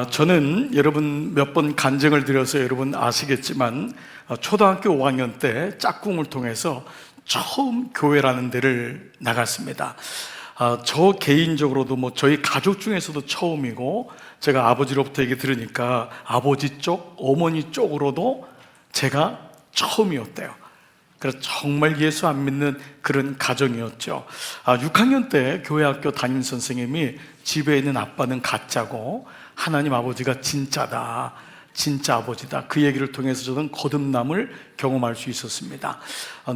저는 여러분 몇 번 간증을 드려서 여러분 아시겠지만 초등학교 5학년 때 짝꿍을 통해서 처음 교회라는 데를 나갔습니다. 저 개인적으로도 저희 가족 중에서도 처음이고, 제가 아버지로부터 얘기 들으니까 아버지 쪽, 어머니 쪽으로도 제가 처음이었대요. 그래서 정말 예수 안 믿는 그런 가정이었죠. 6학년 때 교회 학교 담임 선생님이 집에 있는 아빠는 가짜고 하나님 아버지가 진짜다, 진짜 아버지다, 그 얘기를 통해서 저는 거듭남을 경험할 수 있었습니다.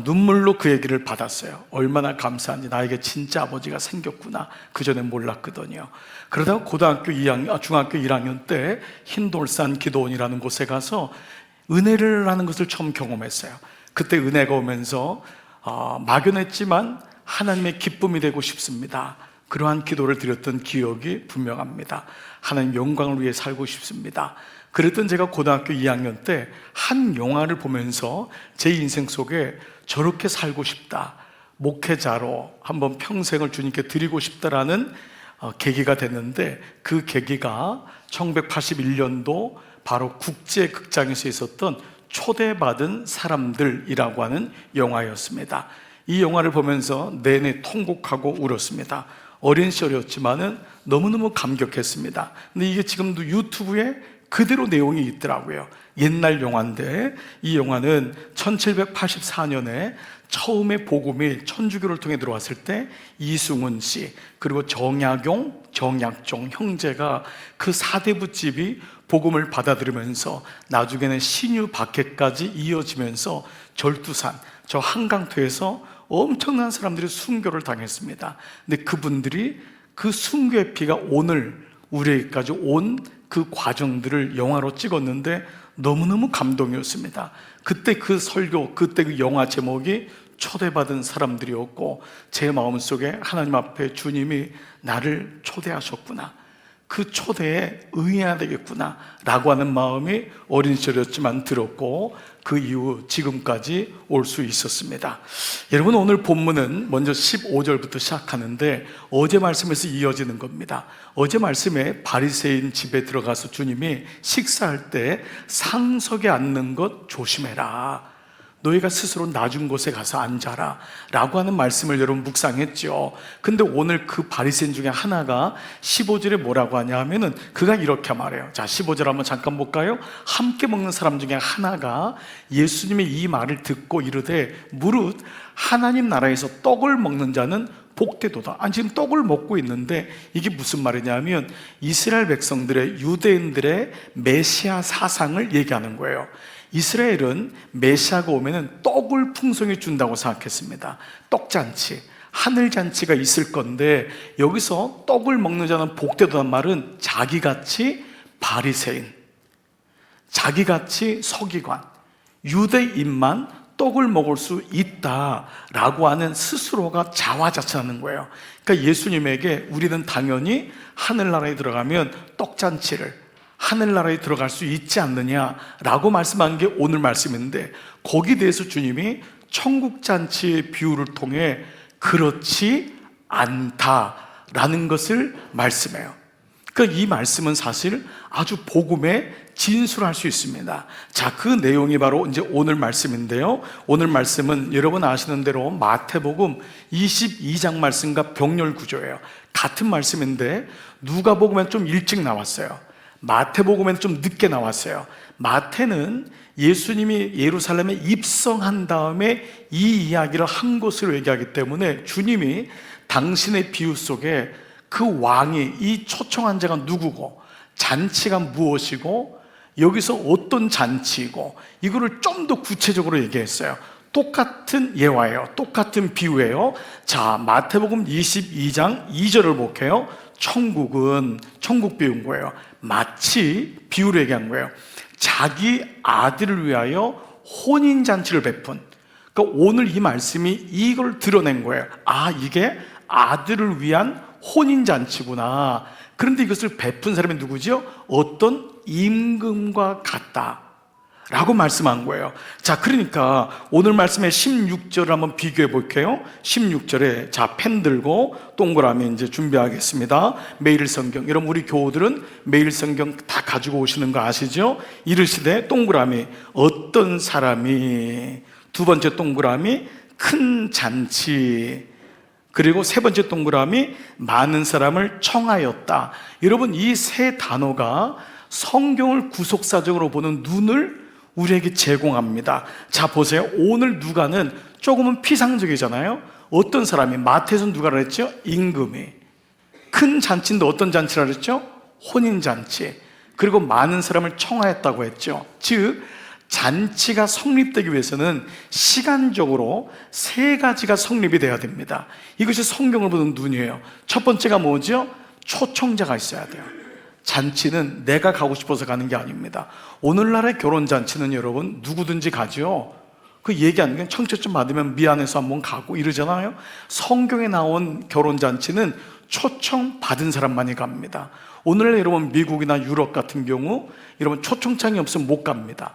눈물로 그 얘기를 받았어요. 얼마나 감사한지, 나에게 진짜 아버지가 생겼구나, 그전엔 몰랐거든요. 그러다가 고등학교 2학년, 중학교 1학년 때 흰돌산 기도원이라는 곳에 가서 은혜를 하는 것을 처음 경험했어요. 그때 은혜가 오면서 막연했지만 하나님의 기쁨이 되고 싶습니다, 그러한 기도를 드렸던 기억이 분명합니다. 하나님 영광을 위해 살고 싶습니다. 그랬던 제가 고등학교 2학년 때 한 영화를 보면서 제 인생 속에 저렇게 살고 싶다, 목회자로 한번 평생을 주님께 드리고 싶다라는 계기가 됐는데, 그 계기가 1981년도 바로 국제극장에서 있었던 초대받은 사람들이라고 하는 영화였습니다. 이 영화를 보면서 내내 통곡하고 울었습니다. 어린 시절이었지만은 너무너무 감격했습니다. 근데 이게 지금도 유튜브에 그대로 내용이 있더라고요. 옛날 영화인데, 이 영화는 1784년에 처음에 복음이 천주교를 통해 들어왔을 때 이승훈 씨 그리고 정약용, 정약종 형제가 그 4대부집이 복음을 받아들이면서 나중에는 신유 박해까지 이어지면서 절두산, 저 한강토에서 엄청난 사람들이 순교를 당했습니다. 근데 그분들이 그 순교의 피가 오늘 우리에게까지 온 그 과정들을 영화로 찍었는데 너무너무 감동이었습니다. 그때 그 설교, 그때 그 영화 제목이 초대받은 사람들이었고, 제 마음속에 하나님 앞에 주님이 나를 초대하셨구나, 그 초대에 응해야 되겠구나 라고 하는 마음이 어린 시절이었지만 들었고, 그 이후 지금까지 올 수 있었습니다. 여러분, 오늘 본문은 먼저 15절부터 시작하는데 어제 말씀에서 이어지는 겁니다. 어제 말씀에 바리새인 집에 들어가서 주님이 식사할 때 상석에 앉는 것 조심해라, 너희가 스스로 낮은 곳에 가서 앉아라 라고 하는 말씀을 여러분 묵상했죠. 근데 오늘 그 바리새인 중에 하나가 15절에 뭐라고 하냐 하면은 그가 이렇게 말해요. 자, 15절 한번 잠깐 볼까요? 함께 먹는 사람 중에 하나가 예수님의 이 말을 듣고 이르되 무릇 하나님 나라에서 떡을 먹는 자는 복되도다. 지금 떡을 먹고 있는데 이게 무슨 말이냐면 이스라엘 백성들의, 유대인들의 메시아 사상을 얘기하는 거예요. 이스라엘은 메시아가 오면은 떡을 풍성히 준다고 생각했습니다. 떡잔치, 하늘잔치가 있을 건데, 여기서 떡을 먹는 자는 복되다는 말은 자기같이 바리새인, 자기같이 서기관, 유대인만 떡을 먹을 수 있다라고 하는 스스로가 자화자찬하는 거예요. 그러니까 예수님에게 우리는 당연히 하늘나라에 들어가면 떡잔치를, 하늘나라에 들어갈 수 있지 않느냐라고 말씀한 게 오늘 말씀인데, 거기에 대해서 주님이 천국잔치의 비유를 통해 그렇지 않다라는 것을 말씀해요. 그러니까 이 말씀은 사실 아주 복음에 진술할 수 있습니다. 자, 그 내용이 바로 이제 오늘 말씀인데요. 오늘 말씀은 여러분 아시는 대로 마태복음 22장 말씀과 병렬 구조예요. 같은 말씀인데 누가복음엔 좀 일찍 나왔어요. 마태복음에는 좀 늦게 나왔어요. 마태는 예수님이 예루살렘에 입성한 다음에 이 이야기를 한 것으로 얘기하기 때문에 주님이 당신의 비유 속에 그 왕이, 이 초청한 자가 누구고, 잔치가 무엇이고, 여기서 어떤 잔치이고, 이거를 좀 더 구체적으로 얘기했어요. 똑같은 예화예요. 똑같은 비유예요. 자, 마태복음 22장 2절을 볼게요. 천국은, 천국 비유인 거예요. 마치 비유를 얘기한 거예요. 자기 아들을 위하여 혼인잔치를 베푼, 그러니까 오늘 이 말씀이 이걸 드러낸 거예요. 이게 아들을 위한 혼인잔치구나. 그런데 이것을 베푼 사람이 누구죠? 어떤 임금과 같다 라고 말씀한 거예요. 자, 그러니까 오늘 말씀의 16절을 한번 비교해 볼게요. 16절에 자, 펜 들고 동그라미 이제 준비하겠습니다. 매일 성경. 여러분, 우리 교우들은 매일 성경 다 가지고 오시는 거 아시죠? 이르시되 동그라미 어떤 사람이, 두 번째 동그라미 큰 잔치, 그리고 세 번째 동그라미 많은 사람을 청하였다. 여러분, 이 세 단어가 성경을 구속사적으로 보는 눈을 우리에게 제공합니다. 자, 보세요. 오늘 누가는 조금은 피상적이잖아요. 어떤 사람이, 마태에서는 누가 그랬죠? 임금이. 큰 잔치인데 어떤 잔치라 그랬죠? 혼인잔치. 그리고 많은 사람을 청하였다고 했죠. 즉 잔치가 성립되기 위해서는 시간적으로 세 가지가 성립이 돼야 됩니다. 이것이 성경을 보는 눈이에요. 첫 번째가 뭐죠? 초청자가 있어야 돼요. 잔치는 내가 가고 싶어서 가는 게 아닙니다. 오늘날의 결혼잔치는 여러분 누구든지 가죠. 그 얘기하는 게 청첩장 받으면 미안해서 한번 가고 이러잖아요. 성경에 나온 결혼잔치는 초청 받은 사람만이 갑니다. 오늘날 여러분 미국이나 유럽 같은 경우 여러분 초청장이 없으면 못 갑니다.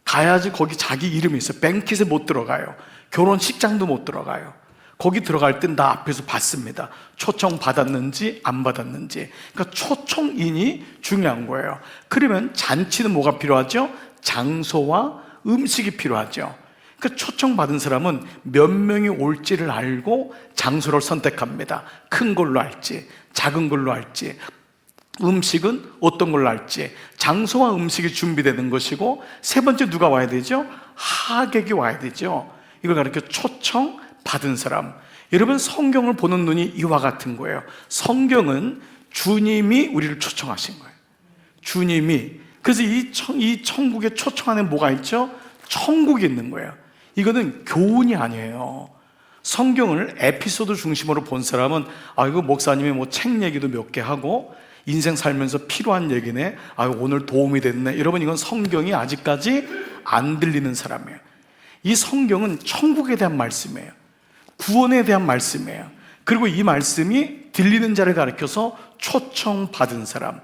가야지 거기 자기 이름이 있어요. 뱅킷에 못 들어가요. 결혼식장도 못 들어가요. 거기 들어갈 땐 나 앞에서 받습니다. 초청 받았는지 안 받았는지. 그러니까 초청인이 중요한 거예요. 그러면 잔치는 뭐가 필요하죠? 장소와 음식이 필요하죠. 그러니까 초청 받은 사람은 몇 명이 올지를 알고 장소를 선택합니다. 큰 걸로 할지 작은 걸로 할지, 음식은 어떤 걸로 할지, 장소와 음식이 준비되는 것이고, 세 번째 누가 와야 되죠? 하객이 와야 되죠. 이걸 가리켜 초청 받은 사람. 여러분, 성경을 보는 눈이 이와 같은 거예요. 성경은 주님이 우리를 초청하신 거예요. 주님이. 그래서 이 천국에 초청 안에 뭐가 있죠? 천국이 있는 거예요. 이거는 교훈이 아니에요. 성경을 에피소드 중심으로 본 사람은 이거 목사님이 뭐 책 얘기도 몇 개 하고 인생 살면서 필요한 얘기네, 오늘 도움이 됐네. 여러분, 이건 성경이 아직까지 안 들리는 사람이에요. 이 성경은 천국에 대한 말씀이에요. 구원에 대한 말씀이에요. 그리고 이 말씀이 들리는 자를 가리켜서 초청받은 사람.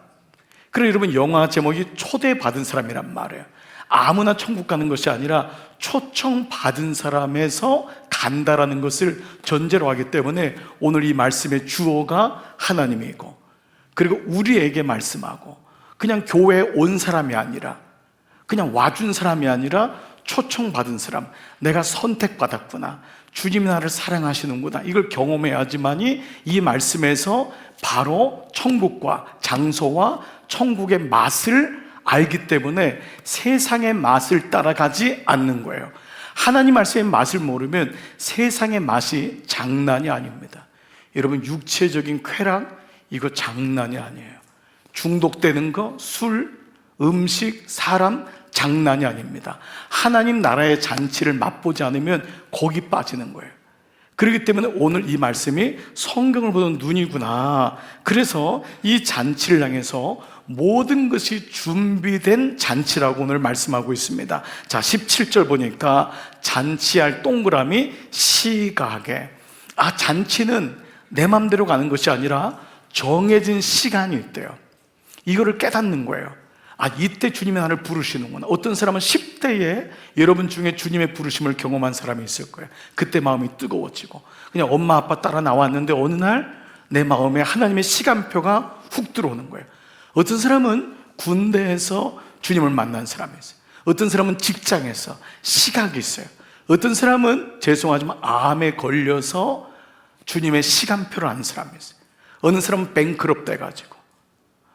그래서 여러분, 영화 제목이 초대받은 사람이란 말이에요. 아무나 천국 가는 것이 아니라 초청받은 사람에서 간다라는 것을 전제로 하기 때문에 오늘 이 말씀의 주어가 하나님이고, 그리고 우리에게 말씀하고, 그냥 교회에 온 사람이 아니라, 그냥 와준 사람이 아니라 초청받은 사람, 내가 선택받았구나, 주님이 나를 사랑하시는구나, 이걸 경험해야지만이 이 말씀에서 바로 천국과 장소와 천국의 맛을 알기 때문에 세상의 맛을 따라가지 않는 거예요. 하나님 말씀의 맛을 모르면 세상의 맛이 장난이 아닙니다. 여러분, 육체적인 쾌락, 이거 장난이 아니에요. 중독되는 거, 술, 음식, 사람, 장난이 아닙니다. 하나님 나라의 잔치를 맛보지 않으면 거기 빠지는 거예요. 그렇기 때문에 오늘 이 말씀이 성경을 보는 눈이구나. 그래서 이 잔치를 향해서 모든 것이 준비된 잔치라고 오늘 말씀하고 있습니다. 자, 17절 보니까 잔치할 동그라미 시각에. 잔치는 내 맘대로 가는 것이 아니라 정해진 시간이 있대요. 이거를 깨닫는 거예요. 이때 주님이 나를 부르시는구나. 어떤 사람은 10대에 여러분 중에 주님의 부르심을 경험한 사람이 있을 거예요. 그때 마음이 뜨거워지고, 그냥 엄마 아빠 따라 나왔는데 어느 날 내 마음에 하나님의 시간표가 훅 들어오는 거예요. 어떤 사람은 군대에서 주님을 만난 사람이 있어요. 어떤 사람은 직장에서 시각이 있어요. 어떤 사람은 죄송하지만 암에 걸려서 주님의 시간표를 아는 사람이 있어요. 어느 사람은 뱅크럽 돼가지고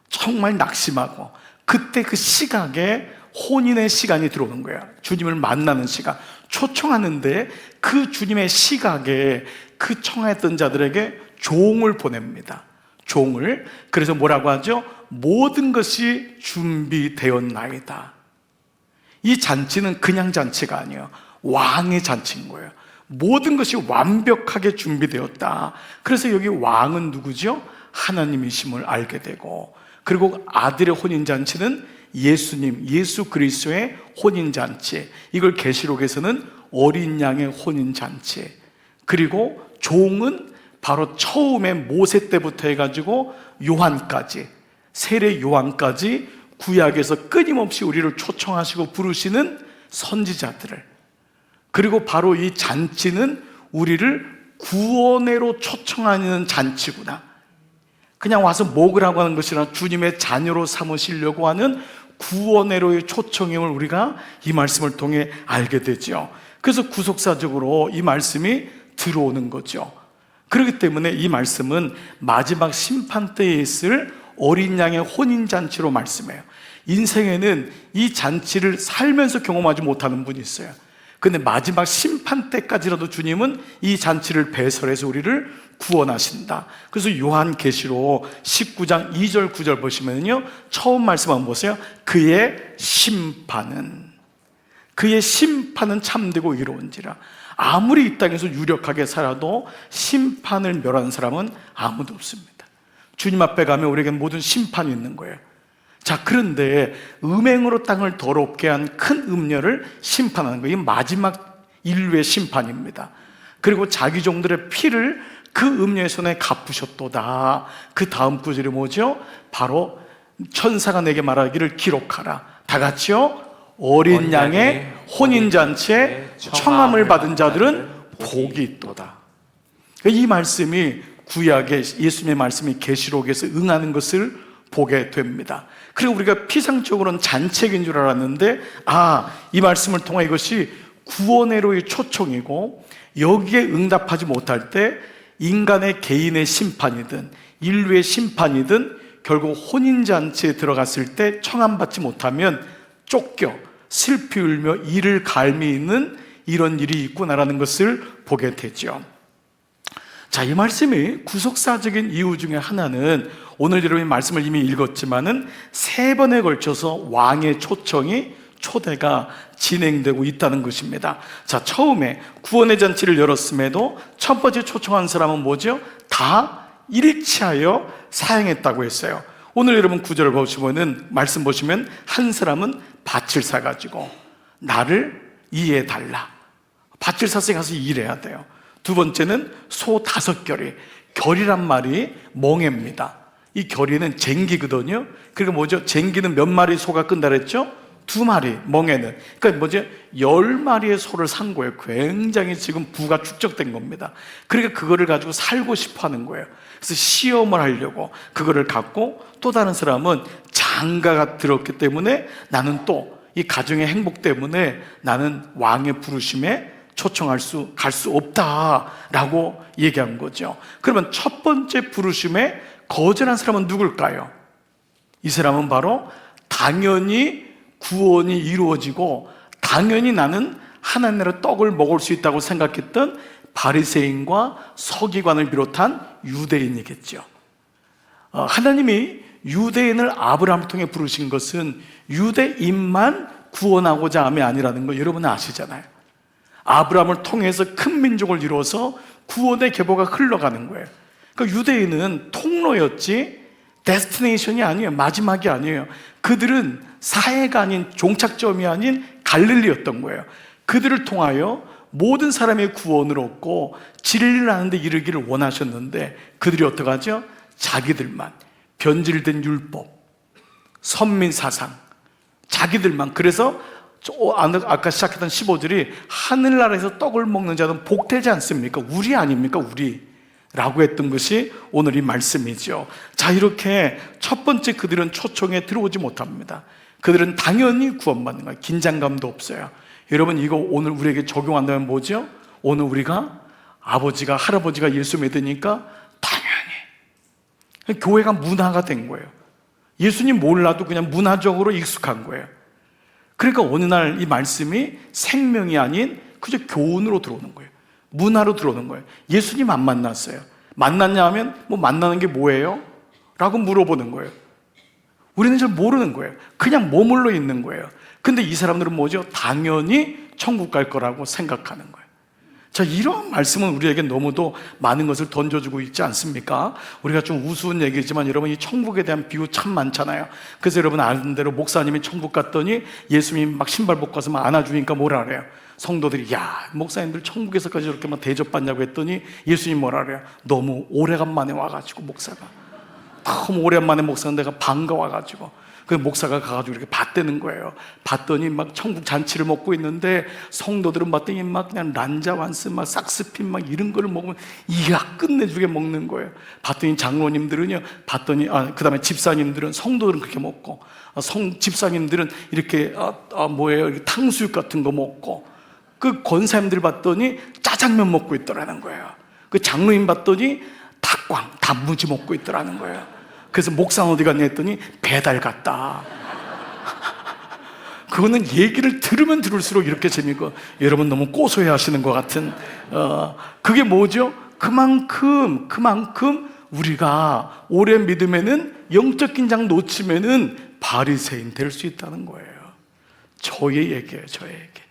정말 낙심하고, 그때 그 시각에 혼인의 시간이 들어오는 거야. 주님을 만나는 시간, 초청하는데 그 주님의 시각에 그 청했던 자들에게 종을 보냅니다. 종을. 그래서 뭐라고 하죠? 모든 것이 준비되었나이다. 이 잔치는 그냥 잔치가 아니에요. 왕의 잔치인 거예요. 모든 것이 완벽하게 준비되었다. 그래서 여기 왕은 누구죠? 하나님이심을 알게 되고, 그리고 아들의 혼인잔치는 예수님, 예수 그리스도의 혼인잔치, 이걸 계시록에서는 어린 양의 혼인잔치. 그리고 종은 바로 처음에 모세 때부터 해가지고 요한까지, 세례 요한까지 구약에서 끊임없이 우리를 초청하시고 부르시는 선지자들을, 그리고 바로 이 잔치는 우리를 구원회로 초청하는 잔치구나, 그냥 와서 먹으라고 하는 것이 아니라 주님의 자녀로 삼으시려고 하는 구원회로의 초청임을 우리가 이 말씀을 통해 알게 되죠. 그래서 구속사적으로 이 말씀이 들어오는 거죠. 그렇기 때문에 이 말씀은 마지막 심판 때에 있을 어린 양의 혼인잔치로 말씀해요. 인생에는 이 잔치를 살면서 경험하지 못하는 분이 있어요. 근데 마지막 심판 때까지라도 주님은 이 잔치를 배설해서 우리를 구원하신다. 그래서 요한계시록 19장 2절 9절 보시면요, 처음 말씀 한번 보세요. 그의 심판은 참되고 이로운지라. 아무리 이 땅에서 유력하게 살아도 심판을 멸하는 사람은 아무도 없습니다. 주님 앞에 가면 우리에게 모든 심판이 있는 거예요. 자, 그런데 음행으로 땅을 더럽게 한 큰 음녀를 심판하는 거예요. 이 마지막 인류의 심판입니다. 그리고 자기 종들의 피를 그 음녀의 손에 갚으셨도다. 그 다음 구절이 뭐죠? 바로 천사가 내게 말하기를 기록하라. 다 같이요. 어린 양의 혼인잔치에 청함을 받은 자들은 복이 있도다. 이 말씀이 구약의 예수님의 말씀이 계시록에서 응하는 것을 보게 됩니다. 그리고 우리가 피상적으로는 잔책인 줄 알았는데, 이 말씀을 통해 이것이 구원회로의 초청이고, 여기에 응답하지 못할 때 인간의 개인의 심판이든 인류의 심판이든 결국 혼인잔치에 들어갔을 때 청함받지 못하면 쫓겨 슬피 울며 이를 갈미 있는 이런 일이 있구나라는 것을 보게 되죠. 자, 이 말씀이 구속사적인 이유 중에 하나는 오늘 여러분이 말씀을 이미 읽었지만은 3번에 걸쳐서 왕의 초대가 진행되고 있다는 것입니다. 자, 처음에 구원의 잔치를 열었음에도 첫 번째 초청한 사람은 뭐죠? 다 일치하여 사행했다고 했어요. 오늘 여러분 9절을 보시면은 말씀 보시면 한 사람은 밭을 사가지고 나를 이해해달라. 밭을 사서 가서 일해야 돼요. 두 번째는 소 5결이, 결이란 말이 멍에입니다. 이 결이는 쟁기거든요. 그리고 뭐죠? 쟁기는 몇 마리 소가 끈다 그랬죠? 2마리, 멍에는. 그러니까 뭐죠? 10마리의 소를 산 거예요. 굉장히 지금 부가 축적된 겁니다. 그러니까 그거를 가지고 살고 싶어 하는 거예요. 그래서 시험을 하려고 그거를 갖고, 또 다른 사람은 장가가 들었기 때문에 나는 또 이 가정의 행복 때문에 나는 왕의 부르심에 갈 수 없다라고 얘기한 거죠. 그러면 첫 번째 부르심에 거절한 사람은 누굴까요? 이 사람은 바로 당연히 구원이 이루어지고 당연히 나는 하나님 나라 떡을 먹을 수 있다고 생각했던 바리새인과 서기관을 비롯한 유대인이겠죠. 하나님이 유대인을 아브라함을 통해 부르신 것은 유대인만 구원하고자 함이 아니라는 걸 여러분은 아시잖아요. 아브라함을 통해서 큰 민족을 이루어서 구원의 계보가 흘러가는 거예요. 그러니까 유대인은 통로였지 데스티네이션이 아니에요. 마지막이 아니에요. 그들은 사해가 아닌, 종착점이 아닌 갈릴리였던 거예요. 그들을 통하여 모든 사람의 구원을 얻고 진리를 아는 데 이르기를 원하셨는데, 그들이 어떡하죠? 자기들만, 변질된 율법, 선민 사상, 자기들만. 그래서 아까 시작했던 15절이 하늘나라에서 떡을 먹는 자는 복되지 않습니까? 우리 아닙니까? 우리 라고 했던 것이 오늘 이 말씀이죠. 자, 이렇게 첫 번째 그들은 초청에 들어오지 못합니다. 그들은 당연히 구원받는 거예요. 긴장감도 없어요. 여러분, 이거 오늘 우리에게 적용한다면 뭐죠? 오늘 우리가 아버지가, 할아버지가 예수 믿으니까 당연히 교회가 문화가 된 거예요. 예수님 몰라도 그냥 문화적으로 익숙한 거예요. 그러니까 어느 날 이 말씀이 생명이 아닌 그저 교훈으로 들어오는 거예요. 문화로 들어오는 거예요. 예수님 안 만났어요. 만났냐 하면 뭐 만나는 게 뭐예요? 라고 물어보는 거예요. 우리는 잘 모르는 거예요. 그냥 머물러 있는 거예요. 근데 이 사람들은 뭐죠? 당연히 천국 갈 거라고 생각하는 거예요. 자, 이런 말씀은 우리에게 너무도 많은 것을 던져주고 있지 않습니까? 우리가 좀 우스운 얘기지만 여러분, 이 천국에 대한 비유 참 많잖아요. 그래서 여러분 아는 대로 목사님이 천국 갔더니 예수님이 막 신발 벗고 와서 막 안아주니까 뭐라 그래요? 성도들이, 야, 목사님들 천국에서까지 이렇게 막 대접받냐고 했더니 예수님 뭐라 그래요? 너무 오래간만에 와가지고 목사가 너무 오랜만에 목사는 내가 반가워가지고. 그 목사가 가가지고 이렇게 봤다는 거예요. 봤더니 막 천국 잔치를 먹고 있는데 성도들은 봤더니 막 그냥 란자완스, 막 삭스핀 막 이런 거를 먹으면 이가 끝내주게 먹는 거예요. 봤더니 장로님들은요, 봤더니 그 다음에 집사님들은, 성도들은 그렇게 먹고, 집사님들은 이렇게 뭐예요, 탕수육 같은 거 먹고, 그 권사님들 봤더니 짜장면 먹고 있더라는 거예요. 그 장로님 봤더니 닭광, 단무지 먹고 있더라는 거예요. 그래서 목사는 어디 갔냐 했더니 배달 갔다. 그거는 얘기를 들으면 들을수록 이렇게 재미있고, 여러분 너무 고소해 하시는 것 같은, 그게 뭐죠? 그만큼 우리가 오래 믿으면은 영적 긴장 놓치면은 바리새인 될 수 있다는 거예요. 저의 얘기예요, 저의 얘기.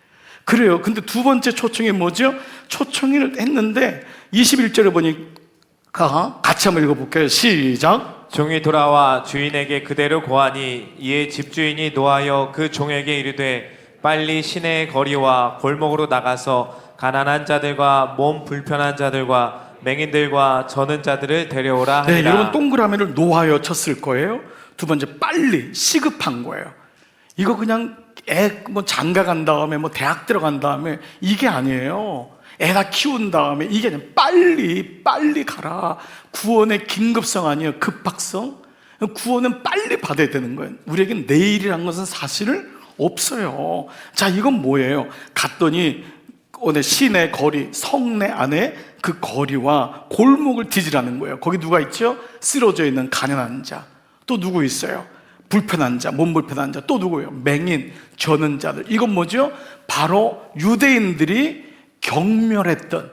그래요. 근데 두 번째 초청이 뭐죠? 초청을 했는데 21절에 보니까 같이 한번 읽어볼게요. 시작. 종이 돌아와 주인에게 그대로 고하니 이에 집주인이 노하여 그 종에게 이르되 빨리 시내의 거리와 골목으로 나가서 가난한 자들과 몸 불편한 자들과 맹인들과 저는 자들을 데려오라 하니라. 네, 여러분 동그라미를 노하여 쳤을 거예요. 두 번째, 빨리, 시급한 거예요. 이거 그냥 뭐 장가 간 다음에 뭐 대학 들어간 다음에 이게 아니에요. 애 다 키운 다음에 이게 아니라 빨리 가라. 구원의 긴급성 아니에요, 급박성. 구원은 빨리 받아야 되는 거예요. 우리에겐 내일이란 것은 사실은 없어요. 자, 이건 뭐예요? 갔더니 오늘 시내 거리, 성내 안에 그 거리와 골목을 뒤지라는 거예요. 거기 누가 있죠? 쓰러져 있는 가난한 자. 또 누구 있어요? 불편한 자, 몸 불편한 자. 또 누구예요? 맹인, 저는 자들. 이건 뭐죠? 바로 유대인들이 경멸했던,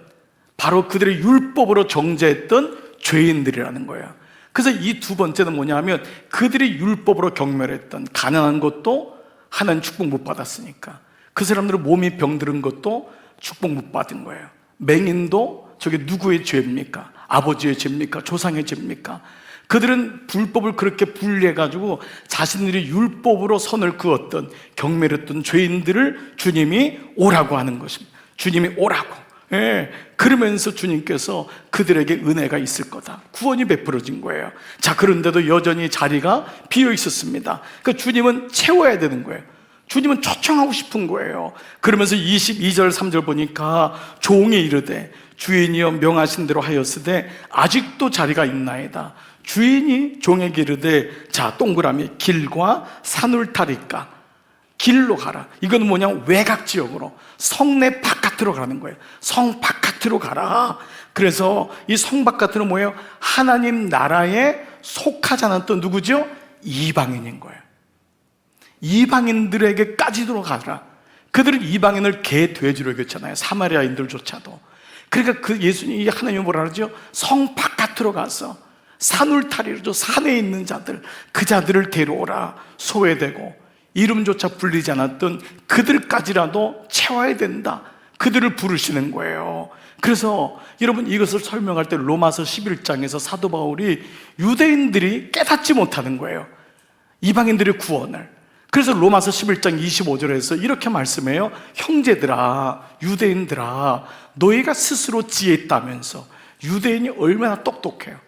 바로 그들의 율법으로 정죄했던 죄인들이라는 거예요. 그래서 이 두 번째는 뭐냐면, 그들이 율법으로 경멸했던, 가난한 것도 하나님 축복 못 받았으니까 그 사람들은 몸이 병들은 것도 축복 못 받은 거예요. 맹인도 저게 누구의 죄입니까? 아버지의 죄입니까? 조상의 죄입니까? 그들은 불법을 그렇게 분리해가지고 자신들이 율법으로 선을 그었던, 경멸했던 죄인들을 주님이 오라고 하는 것입니다. 주님이 오라고. 예. 그러면서 주님께서 그들에게 은혜가 있을 거다, 구원이 베풀어진 거예요. 자, 그런데도 여전히 자리가 비어 있었습니다. 그러니까 주님은 채워야 되는 거예요. 주님은 초청하고 싶은 거예요. 그러면서 22절 3절 보니까 종이 이르되 주인이여 명하신 대로 하였으되 아직도 자리가 있나이다. 주인이 종에게 이르되 자, 동그라미, 길과 산울타리가 길로 가라. 이건 뭐냐? 외곽 지역으로, 성내 바깥으로 가는 거예요. 성 바깥으로 가라. 그래서 이 성 바깥으로 뭐예요? 하나님 나라에 속하지 않았던 누구죠? 이방인인 거예요. 이방인들에게까지도 가라. 그들은 이방인을 개, 돼지로 여겼잖아요, 사마리아인들조차도. 그러니까 그 예수님이, 하나님이 뭐라 그러죠? 성 바깥으로 가서 산울타리로, 산에 있는 자들, 그 자들을 데려오라. 소외되고 이름조차 불리지 않았던 그들까지라도 채워야 된다. 그들을 부르시는 거예요. 그래서 여러분, 이것을 설명할 때 로마서 11장에서 사도 바울이 유대인들이 깨닫지 못하는 거예요, 이방인들의 구원을. 그래서 로마서 11장 25절에서 이렇게 말씀해요. 형제들아, 유대인들아, 너희가 스스로 지혜 있다면서. 유대인이 얼마나 똑똑해요.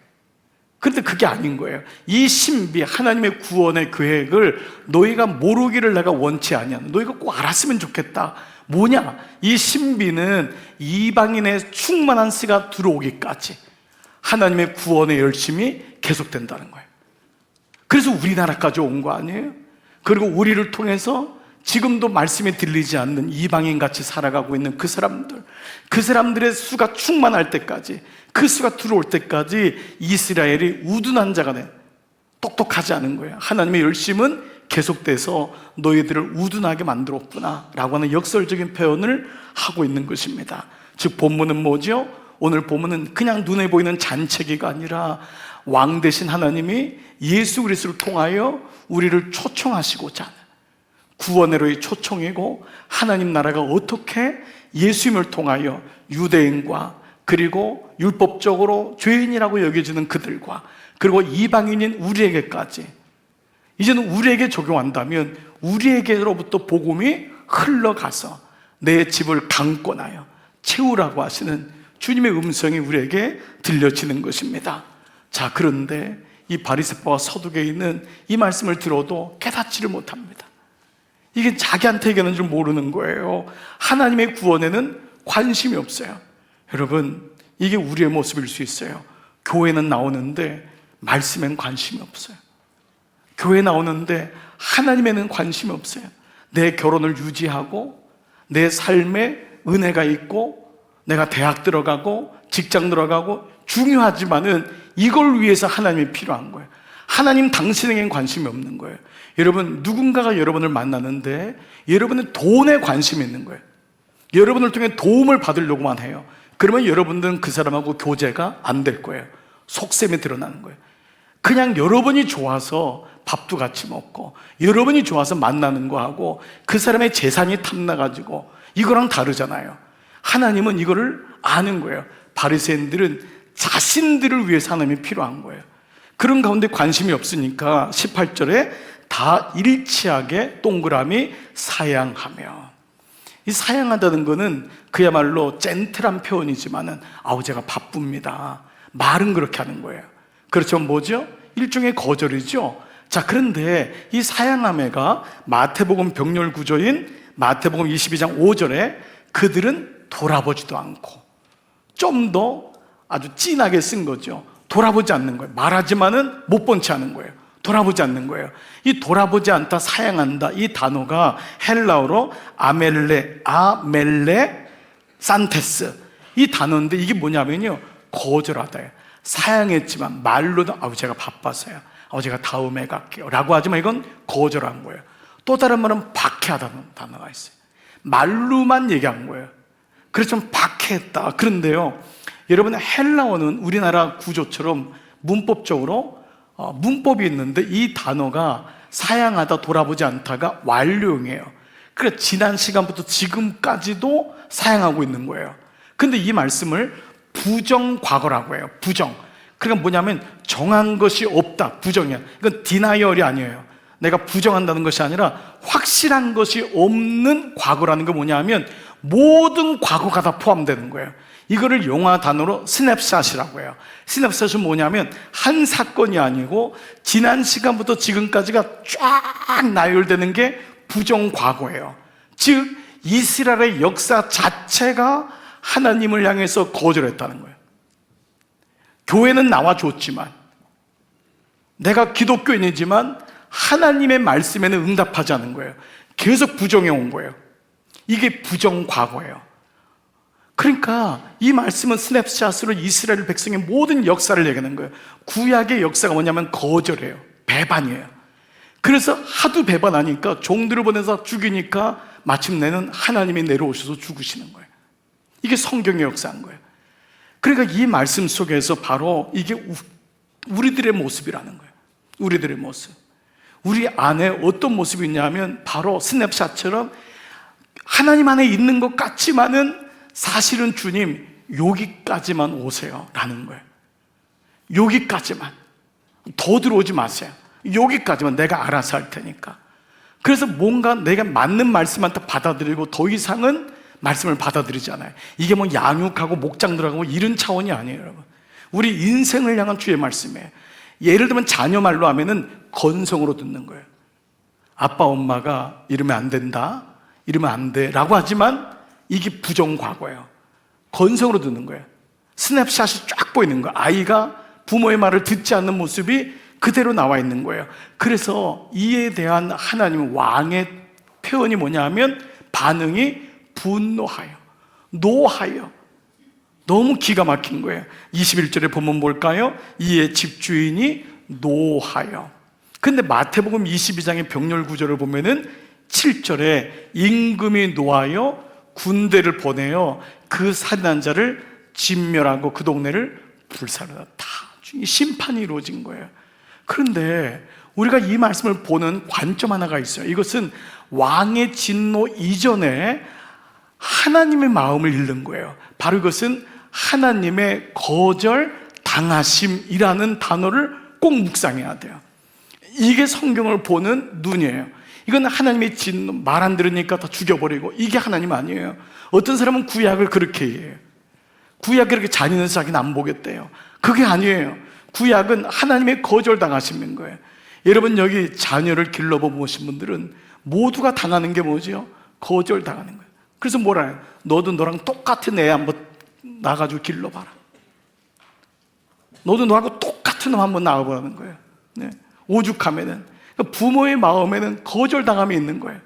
그런데 그게 아닌 거예요. 이 신비, 하나님의 구원의 계획을 너희가 모르기를 내가 원치 아니하노. 너희가 꼭 알았으면 좋겠다. 뭐냐? 이 신비는 이방인의 충만한 씨가 들어오기까지 하나님의 구원의 열심이 계속된다는 거예요. 그래서 우리나라까지 온 거 아니에요? 그리고 우리를 통해서 지금도 말씀이 들리지 않는 이방인같이 살아가고 있는 그 사람들의 수가 충만할 때까지, 그 수가 들어올 때까지 이스라엘이 우둔한 자가 돼. 똑똑하지 않은 거예요. 하나님의 열심은 계속돼서 너희들을 우둔하게 만들었구나 라고 하는 역설적인 표현을 하고 있는 것입니다. 즉 본문은 뭐죠? 오늘 본문은 그냥 눈에 보이는 잔치기가 아니라 왕 되신 하나님이 예수 그리스도를 통하여 우리를 초청하시고자 하는 구원으로의 초청이고, 하나님 나라가 어떻게 예수님을 통하여 유대인과 그리고 율법적으로 죄인이라고 여겨지는 그들과 그리고 이방인인 우리에게까지, 이제는 우리에게 적용한다면 우리에게로부터 복음이 흘러가서 내 집을 강권하여 채우라고 하시는 주님의 음성이 우리에게 들려지는 것입니다. 자, 그런데 이 바리새파와 서두개인은 이 말씀을 들어도 깨닫지를 못합니다. 이게 자기한테 얘기하는 줄 모르는 거예요. 하나님의 구원에는 관심이 없어요. 여러분, 이게 우리의 모습일 수 있어요. 교회는 나오는데 말씀에는 관심이 없어요. 교회 나오는데 하나님에는 관심이 없어요. 내 결혼을 유지하고 내 삶에 은혜가 있고 내가 대학 들어가고 직장 들어가고 중요하지만은 이걸 위해서 하나님이 필요한 거예요. 하나님 당신에겐 관심이 없는 거예요. 여러분, 누군가가 여러분을 만나는데 여러분은 돈에 관심이 있는 거예요. 여러분을 통해 도움을 받으려고만 해요. 그러면 여러분들은 그 사람하고 교제가 안 될 거예요. 속셈이 드러나는 거예요. 그냥 여러분이 좋아서 밥도 같이 먹고 여러분이 좋아서 만나는 거하고 그 사람의 재산이 탐나가지고 이거랑 다르잖아요. 하나님은 이거를 아는 거예요. 바리새인들은 자신들을 위해서 하나님이 필요한 거예요. 그런 가운데 관심이 없으니까 18절에 다 일치하게 동그라미 사양하며, 이 사양하다는 거는 그야말로 젠틀한 표현이지만은 제가 바쁩니다, 말은 그렇게 하는 거예요. 그렇죠. 뭐죠? 일종의 거절이죠. 자, 그런데 이 사양함에가 마태복음 병렬 구조인 마태복음 22장 5절에 그들은 돌아보지도 않고, 좀 더 아주 진하게 쓴 거죠. 돌아보지 않는 거예요. 말하지만은 못 본 채 하는 거예요. 돌아보지 않는 거예요. 이 돌아보지 않다, 사양한다, 이 단어가 헬라어로 아멜레 산테스, 이 단어인데 이게 뭐냐면요, 거절하다예요. 사양했지만 말로는 제가 바빠서요, 제가 다음에 갈게요 라고 하지만 이건 거절한 거예요. 또 다른 말은 박해하다는 단어가 있어요. 말로만 얘기한 거예요. 그래서 좀 박해했다. 그런데요, 여러분, 헬라어는 우리나라 구조처럼 문법적으로 문법이 있는데 이 단어가 사양하다, 돌아보지 않다가 완료형이에요. 그러니까 지난 시간부터 지금까지도 사양하고 있는 거예요. 근데 이 말씀을 부정과거라고 해요. 부정. 그러니까 뭐냐면 정한 것이 없다, 부정이야. 이건 디나이얼이 아니에요. 내가 부정한다는 것이 아니라 확실한 것이 없는 과거라는 게 뭐냐면 모든 과거가 다 포함되는 거예요. 이거를 영화 단어로 스냅샷이라고 해요. 스냅샷은 뭐냐면 한 사건이 아니고 지난 시간부터 지금까지가 쫙 나열되는 게 부정과거예요. 즉 이스라엘의 역사 자체가 하나님을 향해서 거절했다는 거예요. 교회는 나와줬지만, 내가 기독교인이지만 하나님의 말씀에는 응답하지 않은 거예요. 계속 부정해 온 거예요. 이게 부정과거예요. 그러니까 이 말씀은 스냅샷으로 이스라엘 백성의 모든 역사를 얘기하는 거예요. 구약의 역사가 뭐냐면 거절이에요. 배반이에요. 그래서 하도 배반하니까 종들을 보내서 죽이니까 마침내는 하나님이 내려오셔서 죽으시는 거예요. 이게 성경의 역사인 거예요. 그러니까 이 말씀 속에서 바로 이게 우리들의 모습이라는 거예요. 우리들의 모습. 우리 안에 어떤 모습이 있냐면 바로 스냅샷처럼 하나님 안에 있는 것 같지만은 사실은 주님 여기까지만 오세요 라는 거예요. 여기까지만, 더 들어오지 마세요. 여기까지만, 내가 알아서 할 테니까. 그래서 뭔가 내가 맞는 말씀만 다 받아들이고 더 이상은 말씀을 받아들이지 않아요. 이게 뭐 양육하고 목장 들어가고 이런 차원이 아니에요, 여러분. 우리 인생을 향한 주의 말씀이에요. 예를 들면 자녀 말로 하면은 건성으로 듣는 거예요. 아빠 엄마가 이러면 안 된다, 이러면 안 돼 라고 하지만 이게 부정과거예요. 건성으로 듣는 거예요. 스냅샷이 쫙 보이는 거예요. 아이가 부모의 말을 듣지 않는 모습이 그대로 나와 있는 거예요. 그래서 이에 대한 하나님 왕의 표현이 뭐냐 하면 반응이 분노하여, 노하여. 너무 기가 막힌 거예요. 21절에 보면 볼까요? 이에 집주인이 노하여. 근데 마태복음 22장의 병렬 구조를 보면은 7절에 임금이 노하여 군대를 보내어 그 살인한 자를 진멸하고 그 동네를 불살르다. 다 심판이 이루어진 거예요. 그런데 우리가 이 말씀을 보는 관점 하나가 있어요. 이것은 왕의 진노 이전에 하나님의 마음을 읽는 거예요. 바로 이것은 하나님의 거절 당하심이라는 단어를 꼭 묵상해야 돼요. 이게 성경을 보는 눈이에요. 이건 하나님의 진노, 말 안 들으니까 다 죽여버리고, 이게 하나님 아니에요. 어떤 사람은 구약을 그렇게 이해해요. 구약 그렇게 잔인해서 자기는 안 보겠대요. 그게 아니에요. 구약은 하나님의 거절당하시는 거예요. 여러분 여기 자녀를 길러보신 분들은 모두가 당하는 게 뭐죠? 거절당하는 거예요. 그래서 뭐라 해요? 너도 너랑 똑같은 애 한번 나가지고 길러봐라. 너도 너하고 똑같은 놈 한번 낳아보라는 거예요. 네. 오죽하면은 그러니까 부모의 마음에는 거절당함이 있는 거예요.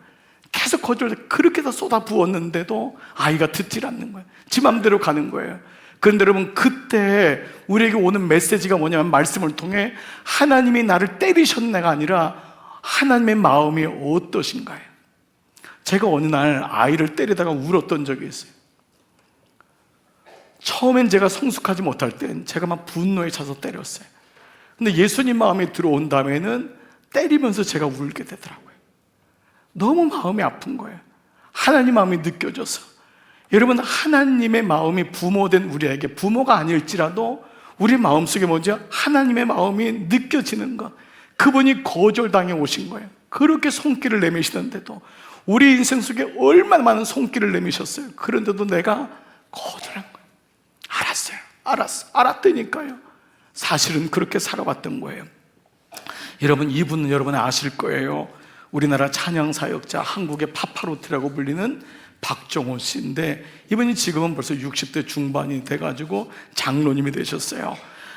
계속 그렇게 다 쏟아 부었는데도 아이가 듣질 않는 거예요. 지 맘대로 가는 거예요. 그런데 여러분 그때 우리에게 오는 메시지가 뭐냐면 말씀을 통해 하나님이 나를 때리셨네가 아니라 하나님의 마음이 어떠신가요? 제가 어느 날 아이를 때리다가 울었던 적이 있어요. 처음엔 제가 성숙하지 못할 땐 제가 막 분노에 차서 때렸어요. 근데 예수님 마음에 들어온 다음에는 때리면서 제가 울게 되더라고요. 너무 마음이 아픈 거예요. 하나님 마음이 느껴져서. 여러분 하나님의 마음이 부모된 우리에게, 부모가 아닐지라도 우리 마음속에 뭐죠? 하나님의 마음이 느껴지는 것. 그분이 거절당해 오신 거예요. 그렇게 손길을 내미시는데도 우리 인생 속에 얼마나 많은 손길을 내미셨어요. 그런데도 내가 거절한 거예요. 알았다니까요. 사실은 그렇게 살아왔던 거예요. 여러분 이분은 여러분 아실 거예요. 우리나라 찬양사역자, 한국의 파파로티라고 불리는 박정호 씨인데 이분이 지금은 벌써 60대 중반이 돼가지고 장로님이 되셨어요.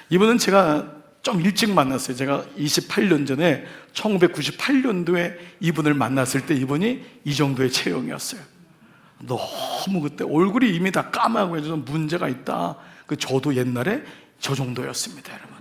이분은 제가 좀 일찍 만났어요. 제가 28년 전에 1998년도에 이분을 만났을 때 이분이 이 정도의 체형이었어요. 너무 그때 얼굴이 이미 다 까마고 해서 문제가 있다. 저도 옛날에 저 정도였습니다, 여러분.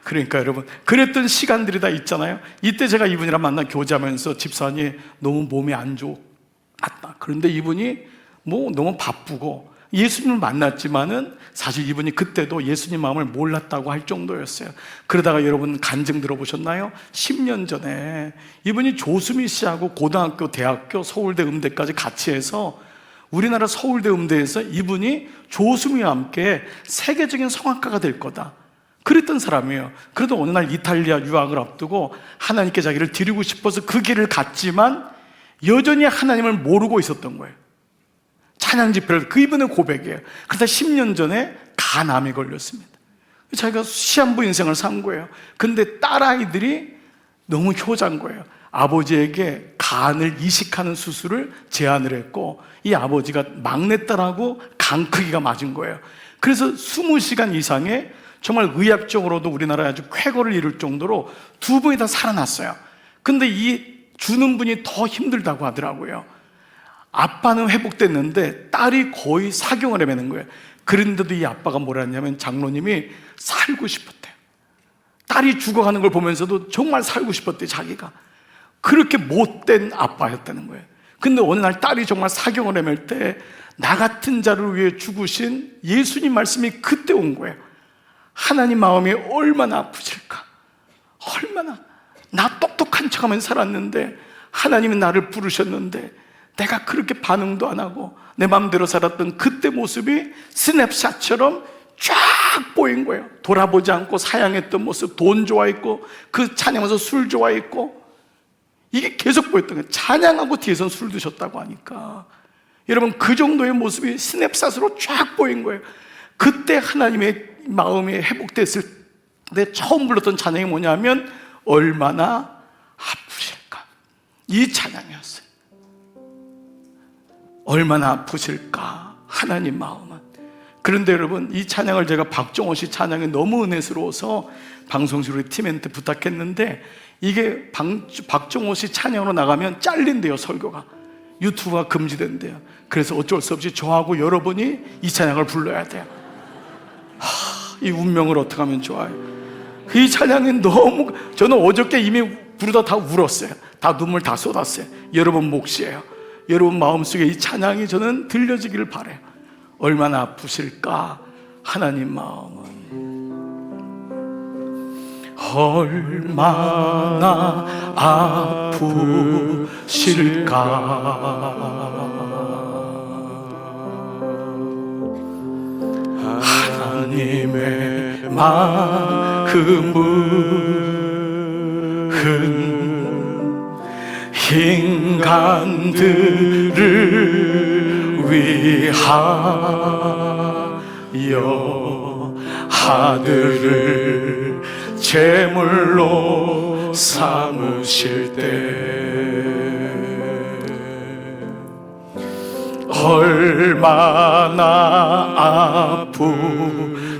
그러니까 여러분 그랬던 시간들이 다 있잖아요. 이때 제가 이분이랑 만나 교제하면서 집사님 너무 몸이 안 좋았다. 그런데 이분이 뭐 너무 바쁘고 예수님을 만났지만은 사실 이분이 그때도 예수님 마음을 몰랐다고 할 정도였어요. 그러다가 여러분 간증 들어보셨나요? 10년 전에 이분이 조수미 씨하고 고등학교, 대학교, 서울대, 음대까지 같이 해서 우리나라 서울대, 음대에서 이분이 조수미와 함께 세계적인 성악가가 될 거다. 그랬던 사람이에요. 그래도 어느 날 이탈리아 유학을 앞두고 하나님께 자기를 드리고 싶어서 그 길을 갔지만 여전히 하나님을 모르고 있었던 거예요. 찬양 집회를, 그 이분의 고백이에요. 그러다 10년 전에 간암에 걸렸습니다. 자기가 시한부 인생을 산 거예요. 근데 딸아이들이 너무 효자인 거예요. 아버지에게 간을 이식하는 수술을 제안을 했고 이 아버지가 막내딸하고 간 크기가 맞은 거예요. 그래서 20시간 이상의 정말 의학적으로도 우리나라에 아주 쾌거를 이룰 정도로 두 분이 다 살아났어요. 근데 이 주는 분이 더 힘들다고 하더라고요. 아빠는 회복됐는데 딸이 거의 사경을 헤매는 거예요. 그런데도 이 아빠가 뭐라 했냐면 장로님이 살고 싶었대요. 딸이 죽어가는 걸 보면서도 정말 살고 싶었대요. 자기가 그렇게 못된 아빠였다는 거예요. 근데 어느 날 딸이 정말 사경을 헤맬 때 나 같은 자를 위해 죽으신 예수님 말씀이 그때 온 거예요. 하나님 마음이 얼마나 아프실까. 얼마나 나 똑똑한 척하면서 살았는데 하나님이 나를 부르셨는데 내가 그렇게 반응도 안 하고 내 마음대로 살았던 그때 모습이 스냅샷처럼 쫙 보인 거예요. 돌아보지 않고 사양했던 모습, 돈 좋아했고 그 찬양하면서 술 좋아했고 이게 계속 보였던 거예요. 찬양하고 뒤에선 술 드셨다고 하니까 여러분 그 정도의 모습이 스냅샷으로 쫙 보인 거예요. 그때 하나님의 마음이 회복됐을 때 처음 불렀던 찬양이 뭐냐면 얼마나 아프실까. 이 찬양이었어요. 얼마나 아프실까 하나님 마음은. 그런데 여러분 이 찬양을 제가 박정호 씨 찬양이 너무 은혜스러워서 방송실 우리 팀한테 부탁했는데 이게 박정호 씨 찬양으로 나가면 잘린대요. 설교가 유튜브가 금지된대요. 그래서 어쩔 수 없이 저하고 여러분이 이 찬양을 불러야 돼요. 이 운명을 어떻게 하면 좋아요. 이 찬양이 너무, 저는 어저께 이미 부르다 다 울었어요. 다 눈물 다 쏟았어요. 여러분 몫이에요. 여러분 마음속에 이 찬양이 저는 들려지기를 바라요. 얼마나 아프실까 하나님 마음은. 얼마나 아프실까. 하나님의 마음은 인간들을 위하여 하늘을 제물로 삼으실 때 얼마나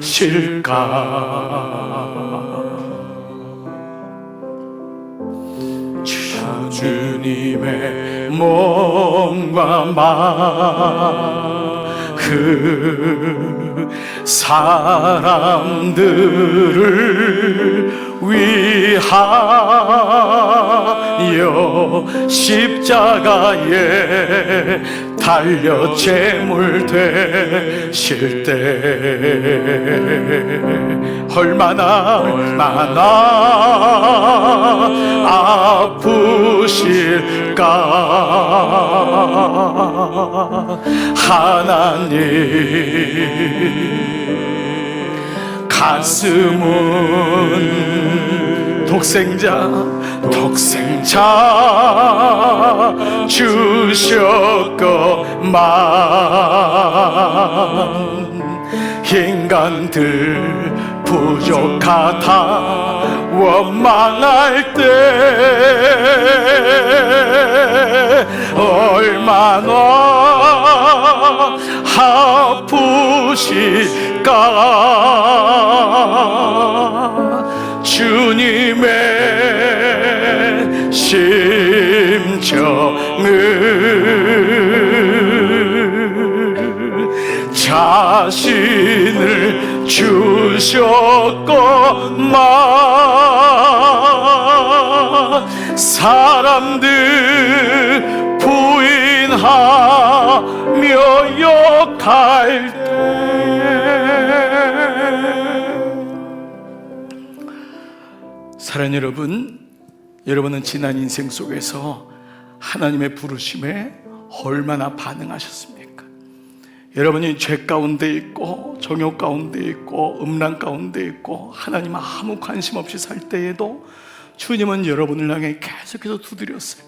아프실까. 주님의 몸과 마음 그 사람들을 위하여 십자가에 달려 제물 되실 때 얼마나 아프실까. 하나님 가슴은 독생자 주셨건만 인간들 부족하다 원망할 때 얼마나 아프실까. 주님의 심정을 자신을 주셨건만 사람들 부인하며 욕할 때 사랑하는 여러분, 여러분은 지난 인생 속에서 하나님의 부르심에 얼마나 반응하셨습니까? 여러분이 죄 가운데 있고 정욕 가운데 있고 음란 가운데 있고 하나님 아무 관심 없이 살 때에도 주님은 여러분을 향해 계속해서 두드렸어요.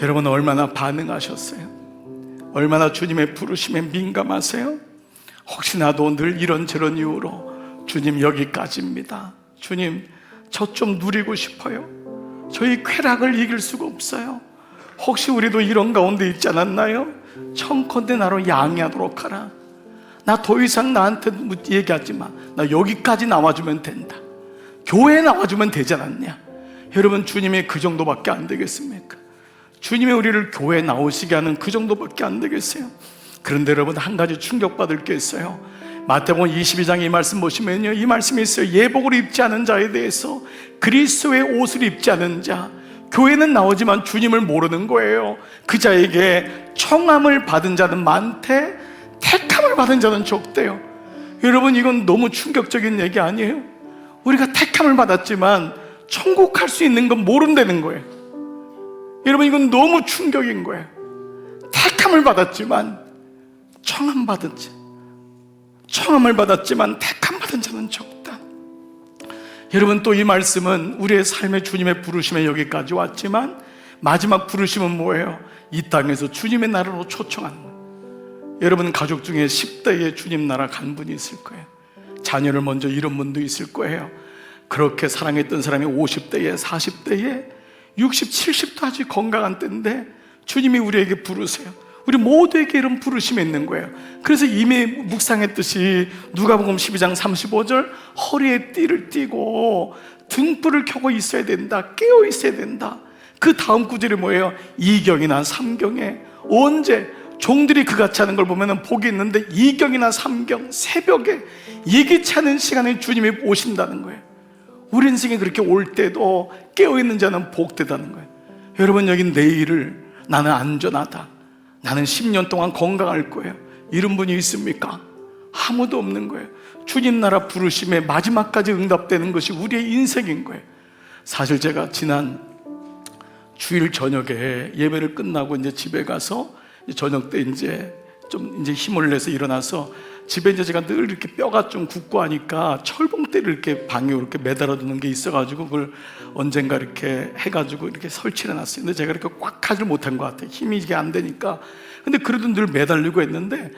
여러분 얼마나 반응하셨어요? 얼마나 주님의 부르심에 민감하세요? 혹시 나도 늘 이런저런 이유로 주님 여기까지입니다, 주님 저 좀 누리고 싶어요, 저희 쾌락을 이길 수가 없어요, 혹시 우리도 이런 가운데 있지 않았나요? 청컨대 나로 양해하도록 하라. 나 더 이상 나한테 얘기하지 마. 나 여기까지 나와주면 된다. 교회에 나와주면 되지 않았냐? 여러분 주님이 그 정도밖에 안 되겠습니까? 주님이 우리를 교회에 나오시게 하는 그 정도밖에 안 되겠어요? 그런데 여러분 한 가지 충격받을 게 있어요. 마태복음 22장 이 말씀 보시면요, 이 말씀이 있어요. 예복을 입지 않은 자에 대해서 그리스도의 옷을 입지 않은 자, 교회는 나오지만 주님을 모르는 거예요. 그 자에게 청함을 받은 자는 많되 택함을 받은 자는 적대요. 여러분 이건 너무 충격적인 얘기 아니에요? 우리가 택함을 받았지만 천국 갈 수 있는 건 모른다는 거예요. 여러분 이건 너무 충격인 거예요. 택함을 받았지만 청함을 받았지만 택함 받은 자는 적다. 여러분 또 이 말씀은 우리의 삶의 주님의 부르심에 여기까지 왔지만 마지막 부르심은 뭐예요? 이 땅에서 주님의 나라로 초청하는 거예요. 여러분 가족 중에 10대에 주님 나라 간 분이 있을 거예요. 자녀를 먼저 잃은 분도 있을 거예요. 그렇게 사랑했던 사람이 50대에 40대에 60, 70도 아주 건강한 때인데 주님이 우리에게 부르세요. 우리 모두에게 이런 부르심이 있는 거예요. 그래서 이미 묵상했듯이 누가복음 12장 35절 허리에 띠를 띠고 등불을 켜고 있어야 된다, 깨어 있어야 된다. 그 다음 구절이 뭐예요? 2경이나 3경에 언제 종들이 그같이 하는 걸 보면 복이 있는데 2경이나 3경 새벽에 예기치 않은 시간에 주님이 오신다는 거예요. 우리 인생에 그렇게 올 때도 깨어있는 자는 복되다는 거예요. 여러분 여기 내일을 나는 안전하다, 나는 10년 동안 건강할 거예요, 이런 분이 있습니까? 아무도 없는 거예요. 주님 나라 부르심에 마지막까지 응답되는 것이 우리의 인생인 거예요. 사실 제가 지난 주일 저녁에 예배를 끝나고 이제 집에 가서 저녁 때 이제 좀 힘을 내서 일어나서 집에 이제 제가 늘 이렇게 뼈가 좀 굳고 하니까 철봉대를 이렇게 방에 이렇게 매달아 두는 게 있어가지고 그걸 언젠가 이렇게 해가지고 이렇게 설치를 해놨어요. 근데 제가 이렇게 꽉 하지 못한 것 같아요. 힘이 이게 안 되니까. 근데 그래도 늘 매달리고 했는데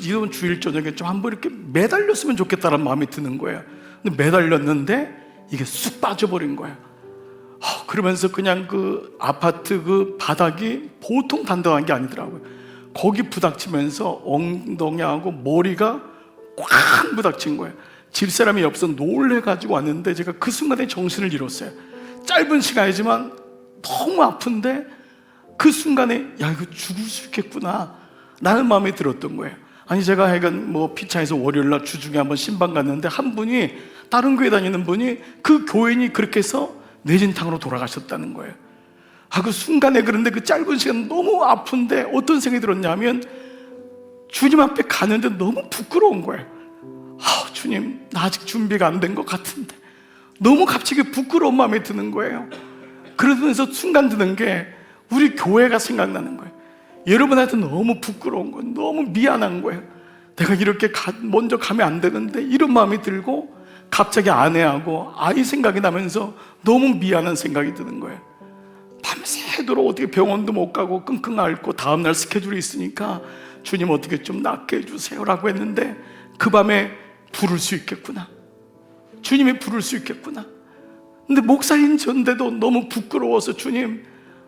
이번 주일 저녁에 좀 한번 이렇게 매달렸으면 좋겠다는 마음이 드는 거예요. 근데 매달렸는데 이게 쑥 빠져버린 거예요. 그러면서 그냥 그 아파트 그 바닥이 보통 단단한 게 아니더라고요. 거기 부닥치면서 엉덩이하고 머리가 꽉 부닥친 거예요. 집사람이 옆에서 놀래가지고 왔는데 제가 그 순간에 정신을 잃었어요. 짧은 시간이지만 너무 아픈데 그 순간에 야, 이거 죽을 수 있겠구나 라는 마음이 들었던 거예요. 아니, 제가 하여간 뭐 피차에서 월요일날 주중에 한번 신방 갔는데 한 분이, 다른 교회 다니는 분이 그 교인이 그렇게 해서 뇌진탕으로 돌아가셨다는 거예요. 그 순간에, 그런데 그 짧은 시간 너무 아픈데 어떤 생각이 들었냐면 주님 앞에 가는데 너무 부끄러운 거예요. 주님, 나 아직 준비가 안 된 것 같은데. 너무 갑자기 부끄러운 마음이 드는 거예요. 그러면서 순간 드는 게 우리 교회가 생각나는 거예요. 여러분한테 너무 부끄러운 거예요. 너무 미안한 거예요. 내가 이렇게 먼저 가면 안 되는데, 이런 마음이 들고 갑자기 아내하고 아이 생각이 나면서 너무 미안한 생각이 드는 거예요. 밤새도록 어떻게 병원도 못 가고 끙끙 앓고 다음날 스케줄이 있으니까 주님 어떻게 좀 낫게 해주세요 라고 했는데, 그 밤에 부를 수 있겠구나, 주님이 부를 수 있겠구나. 근데 목사인 전데도 너무 부끄러워서 주님,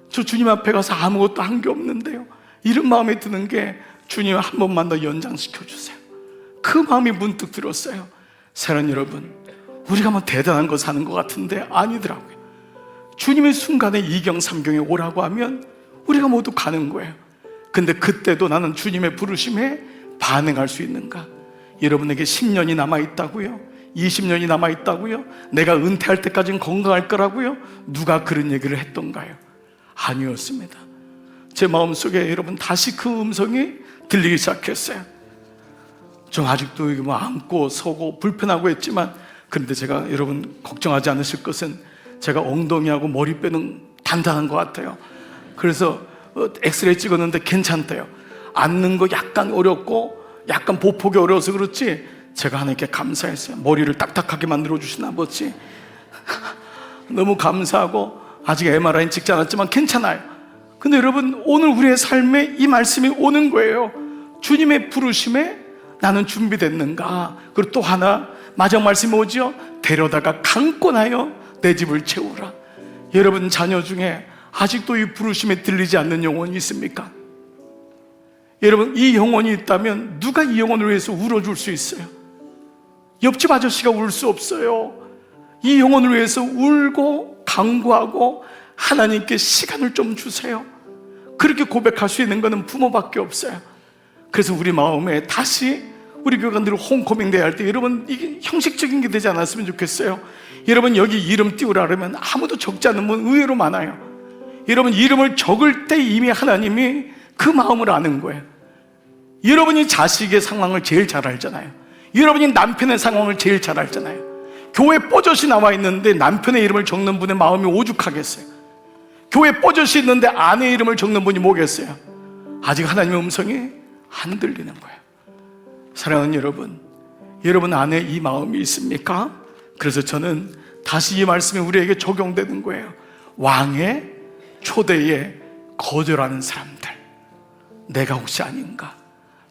저 주님 앞에 가서 아무것도 한 게 없는데요, 이런 마음이 드는 게 주님 한 번만 더 연장시켜 주세요. 그 마음이 문득 들었어요. 사랑하는 여러분, 우리가 뭐 대단한 거 사는 것 같은데 아니더라고요. 주님의 순간에 2경 3경에 오라고 하면 우리가 모두 가는 거예요. 근데 그때도 나는 주님의 부르심에 반응할 수 있는가? 여러분에게 10년이 남아있다고요? 20년이 남아있다고요? 내가 은퇴할 때까지는 건강할 거라고요? 누가 그런 얘기를 했던가요? 아니었습니다. 제 마음속에 여러분 다시 그 음성이 들리기 시작했어요. 좀 아직도 뭐 앉고 서고 불편하고 했지만, 그런데 제가, 여러분 걱정하지 않으실 것은 제가 엉덩이하고 머리뼈는 단단한 것 같아요. 그래서 엑스레이 찍었는데 괜찮대요. 앉는 거 약간 어렵고 약간 보폭이 어려워서 그렇지, 제가 하나님께 감사했어요. 머리를 딱딱하게 만들어주신 아버지 너무 감사하고, 아직 MRI는 찍지 않았지만 괜찮아요. 근데 여러분, 오늘 우리의 삶에 이 말씀이 오는 거예요. 주님의 부르심에 나는 준비됐는가? 그리고 또 하나, 마지막 말씀이 오죠. 데려다가 강권하여 내 집을 채우라. 여러분 자녀 중에 아직도 이 부르심에 들리지 않는 영혼이 있습니까? 여러분, 이 영혼이 있다면 누가 이 영혼을 위해서 울어줄 수 있어요? 옆집 아저씨가 울 수 없어요. 이 영혼을 위해서 울고 강구하고 하나님께 시간을 좀 주세요. 그렇게 고백할 수 있는 것은 부모밖에 없어요. 그래서 우리 마음에 다시 우리 교회가 늘 홈커밍 대회 할 때, 여러분 이게 형식적인 게 되지 않았으면 좋겠어요. 여러분 여기 이름 띄우라 그러면 아무도 적지 않는 분 의외로 많아요. 여러분 이름을 적을 때 이미 하나님이 그 마음을 아는 거예요. 여러분이 자식의 상황을 제일 잘 알잖아요. 여러분이 남편의 상황을 제일 잘 알잖아요. 교회 뽀젓이 나와 있는데 남편의 이름을 적는 분의 마음이 오죽하겠어요. 교회 뽀젓이 있는데 아내의 이름을 적는 분이 뭐겠어요? 아직 하나님의 음성이 안 들리는 거예요. 사랑하는 여러분, 여러분 안에 이 마음이 있습니까? 그래서 저는 다시 이 말씀이 우리에게 적용되는 거예요. 왕의 초대에 거절하는 사람들, 내가 혹시 아닌가?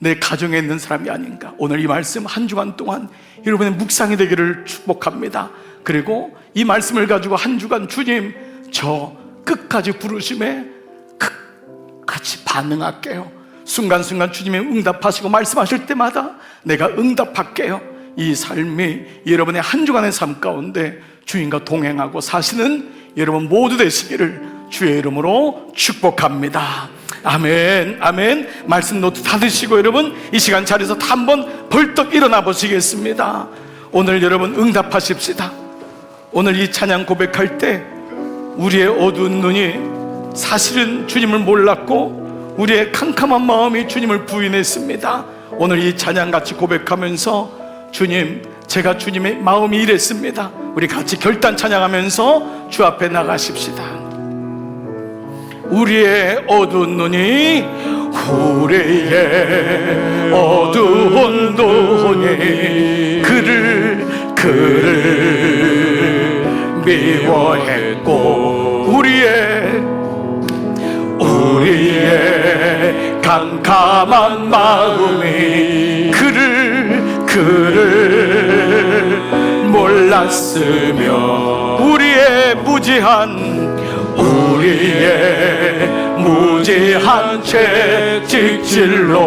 내 가정에 있는 사람이 아닌가? 오늘 이 말씀 한 주간 동안 여러분의 묵상이 되기를 축복합니다. 그리고 이 말씀을 가지고 한 주간, 주님 저 끝까지 부르심에 끝까지 반응할게요. 순간순간 주님이 응답하시고 말씀하실 때마다 내가 응답할게요. 이 삶이 여러분의 한 주간의 삶 가운데 주님과 동행하고 사시는 여러분 모두 되시기를 주의 이름으로 축복합니다. 아멘, 아멘. 말씀 노트 다 드시고 여러분 이 시간 자리에서 다 한번 벌떡 일어나 보시겠습니다. 오늘 여러분 응답하십시다. 오늘 이 찬양 고백할 때 우리의 어두운 눈이 사실은 주님을 몰랐고 우리의 캄캄한 마음이 주님을 부인했습니다. 오늘 이 찬양 같이 고백하면서 주님, 제가 주님의 마음이 이랬습니다. 우리 같이 결단 찬양하면서 주 앞에 나가십시다. 우리의 어두운 눈이 우리의 어두운 눈이 그를 미워했고 우리의 캄캄한 마음이 그를 몰랐으며 우리의 무지한 채찍질로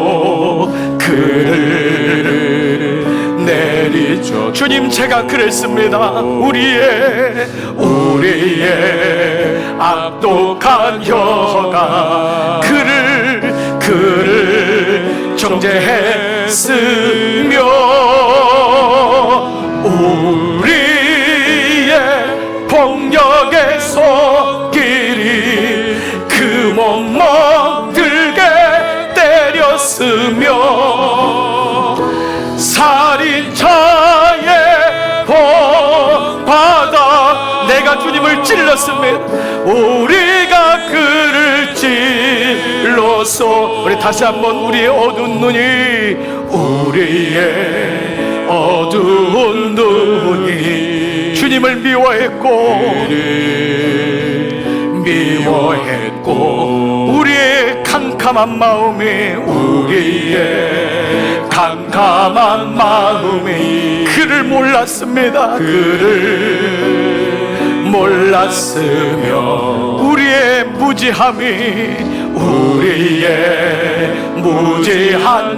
그를 내리죠. 주님, 제가 그랬습니다. 우리의 악독한 혀가 그를 정죄했으며 우리의 폭력의 손길이 그 몸 멍들게 때렸으며 살인자의 복받아 내가 주님을 찔렀으면 우리가 그를 찔러서 우리 다시 한번 우리의 어두운 눈이 주님을 미워했고 우리의 캄캄한 마음이 그를 몰랐습니다. 그를 몰랐으며 우리의 무지한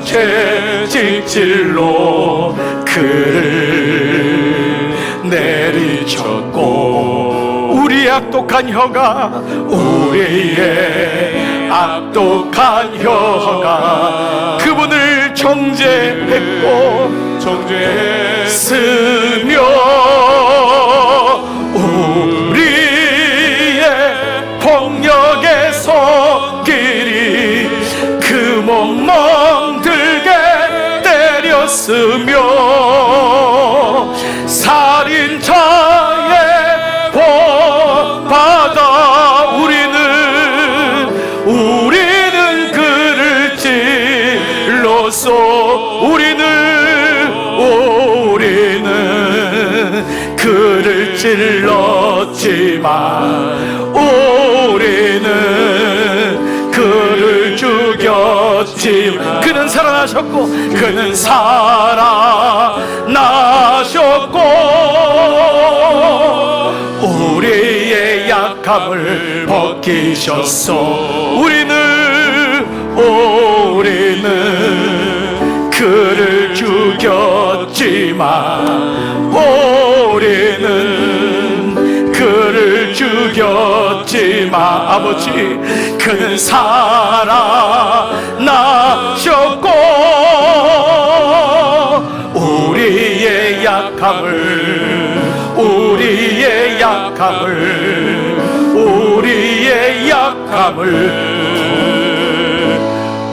채찍질로 그를 내리쳤고 우리의 악독한 혀가 그분을 정죄했으며 우리의 폭력의 손길이 그 몸 멍들게 때렸으며 살인자의 복받아 우리는 그를 찔러서 우리는 그를 찔렀지만 우리는 그를 죽였지만 그는 살아나셨고 우리의 약함을 벗기셨소. 우리는 그를 죽였지만 아버지 그는 살아나셨고 우리의 약함을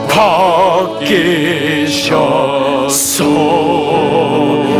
벗기셨소.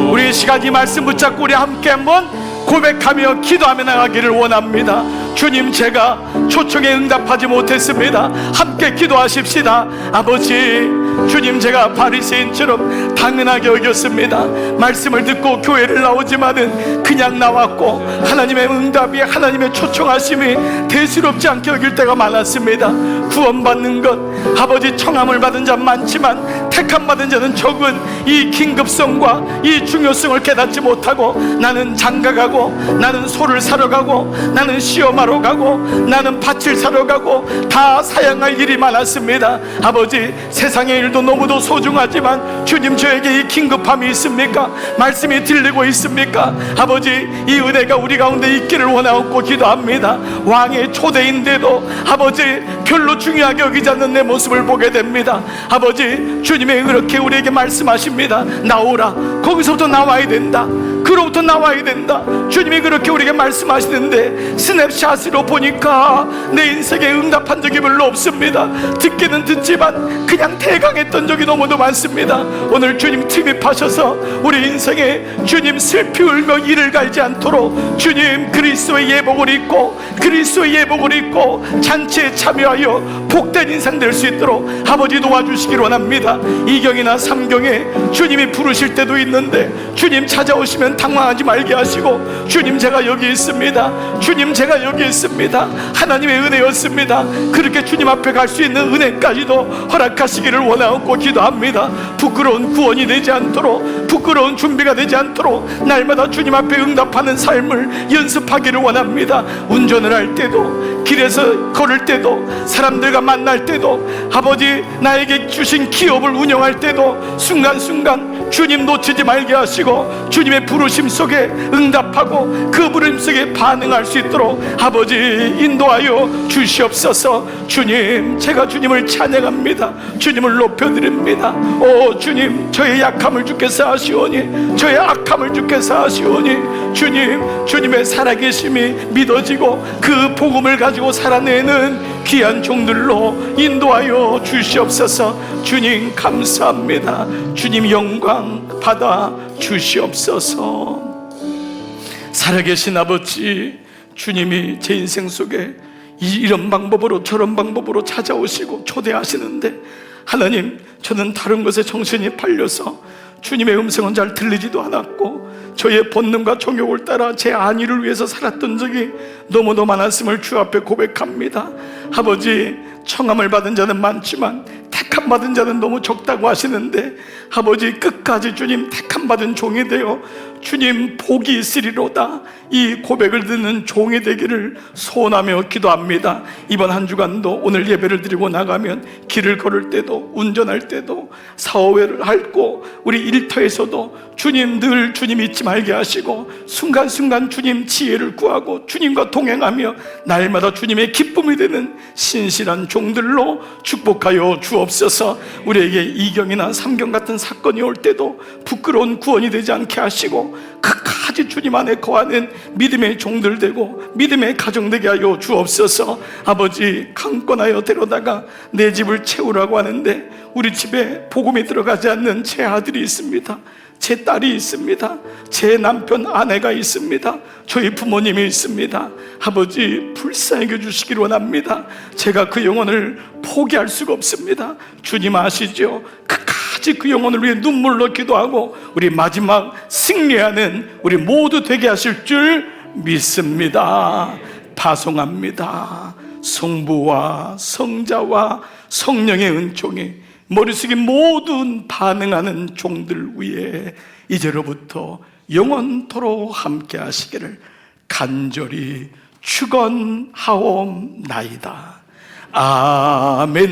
우리 이 시간 이 말씀 붙잡고 우리 함께 한번 고백하며 기도하며 나가기를 원합니다. 주님, 제가 초청에 응답하지 못했습니다. 함께 기도하십시다. 아버지, 주님, 제가 바리새인처럼 당연하게 여겼습니다. 말씀을 듣고 교회를 나오지만은 그냥 나왔고 하나님의 응답이, 하나님의 초청하심이 대수롭지 않게 여길 때가 많았습니다. 구원받는 것, 아버지, 청함을 받은 자 많지만 택함 받은 자는 적은 이 긴급성과 이 중요성을 깨닫지 못하고 나는 장가가고, 나는 소를 사러 가고, 나는 시험하러 가고, 나는 밭을 사러 가고, 다 사양할 일이 많았습니다. 아버지, 세상의 일도 너무도 소중하지만 주님, 저에게 이 긴급함이 있습니까? 말씀이 들리고 있습니까? 아버지, 이 은혜가 우리 가운데 있기를 원하옵고 기도합니다. 왕의 초대인데도 아버지 별로 중요하게 여기지 않는 내 모습을 보게 됩니다. 아버지, 주님이 그렇게 우리에게 말씀하십니다. 나오라. 거기서부터 나와야 된다. 그로부터 나와야 된다. 주님이 그렇게 우리에게 말씀하시는데 스냅샷으로 보니까 내 인생에 응답한 적이 별로 없습니다. 듣기는 듣지만 그냥 대강했던 적이 너무도 많습니다. 오늘 주님 침입하셔서 우리 인생에 주님 슬피 울며 이를 갈지 않도록 주님 그리스도의 예복을 입고 그리스도의 예복을 입고 잔치에 참여하여 복된 인생 될 수 있도록 아버지 도와주시길 원합니다. 2경이나 3경에 주님이 부르실 때도 있는데 주님 찾아오시면 당황하지 말게 하시고 주님 제가 여기 있습니다. 주님 제가 여기 있습니다. 하나님의 은혜였습니다. 그렇게 주님 앞에 갈 수 있는 은혜까지도 허락하시기를 원하고 기도합니다. 부끄러운 구원이 되지 않도록 부끄러운 준비가 되지 않도록 날마다 주님 앞에 응답하는 삶을 연습하기를 원합니다. 운전을 할 때도 길에서 걸을 때도 사람들과 만날 때도 아버지 나에게 주신 기업을 운영할 때도 순간순간 주님 놓치지 말게 하시고 주님의 부르심 속에 응답하고 그 부르심 속에 반응할 수 있도록 아버지 인도하여 주시옵소서. 주님 제가 주님을 찬양합니다. 주님을 높여드립니다. 오 주님 저의 약함을 주께서 아시오니 저의 악함을 주께서 아시오니 주님 주님의 살아계심이 믿어지고 그 복음을 가지고 살아내는 귀한 종들로 인도하여 주시옵소서. 주님 감사합니다. 주님 영광 받아 주시옵소서. 살아계신 아버지 주님이 제 인생 속에 이런 방법으로 저런 방법으로 찾아오시고 초대하시는데 하나님 저는 다른 것에 정신이 팔려서 주님의 음성은 잘 들리지도 않았고 저의 본능과 정욕을 따라 제 안위를 위해서 살았던 적이 너무도 많았음을 주 앞에 고백합니다. 아버지 청함을 받은 자는 많지만 택함 받은 자는 너무 적다고 하시는데 아버지 끝까지 주님 택함 받은 종이 되어 주님 복이 있으리로다 이 고백을 듣는 종이 되기를 소원하며 기도합니다. 이번 한 주간도 오늘 예배를 드리고 나가면 길을 걸을 때도 운전할 때도 사업을 할고 우리 일터에서도 주님 늘 주님 잊지 말게 하시고 순간순간 주님 지혜를 구하고 주님과 동행하며 날마다 주님의 기쁨이 되는 신실한 종들로 축복하여 주옵소서. 우리에게 2경이나 3경 같은 사건이 올 때도 부끄러운 구원이 되지 않게 하시고 끝까지 주님 안에 거하는 믿음의 종들 되고 믿음의 가정 되게 하여 주옵소서. 아버지 강권하여 데려다가 내 집을 채우라고 하는데 우리 집에 복음이 들어가지 않는 제 아들이 있습니다. 제 딸이 있습니다. 제 남편 아내가 있습니다. 저희 부모님이 있습니다. 아버지 불쌍히 여겨주시길 원합니다. 제가 그 영혼을 포기할 수가 없습니다. 주님 아시죠? 끝까지 그 영혼을 위해 눈물로 기도하고 우리 마지막 승리하는 우리 모두 되게 하실 줄 믿습니다. 파송합니다. 성부와 성자와 성령의 은총이 머리 숙인 모든 반응하는 종들 위에 이제로부터 영원토록 함께 하시기를 간절히 축원하옵나이다. 아멘.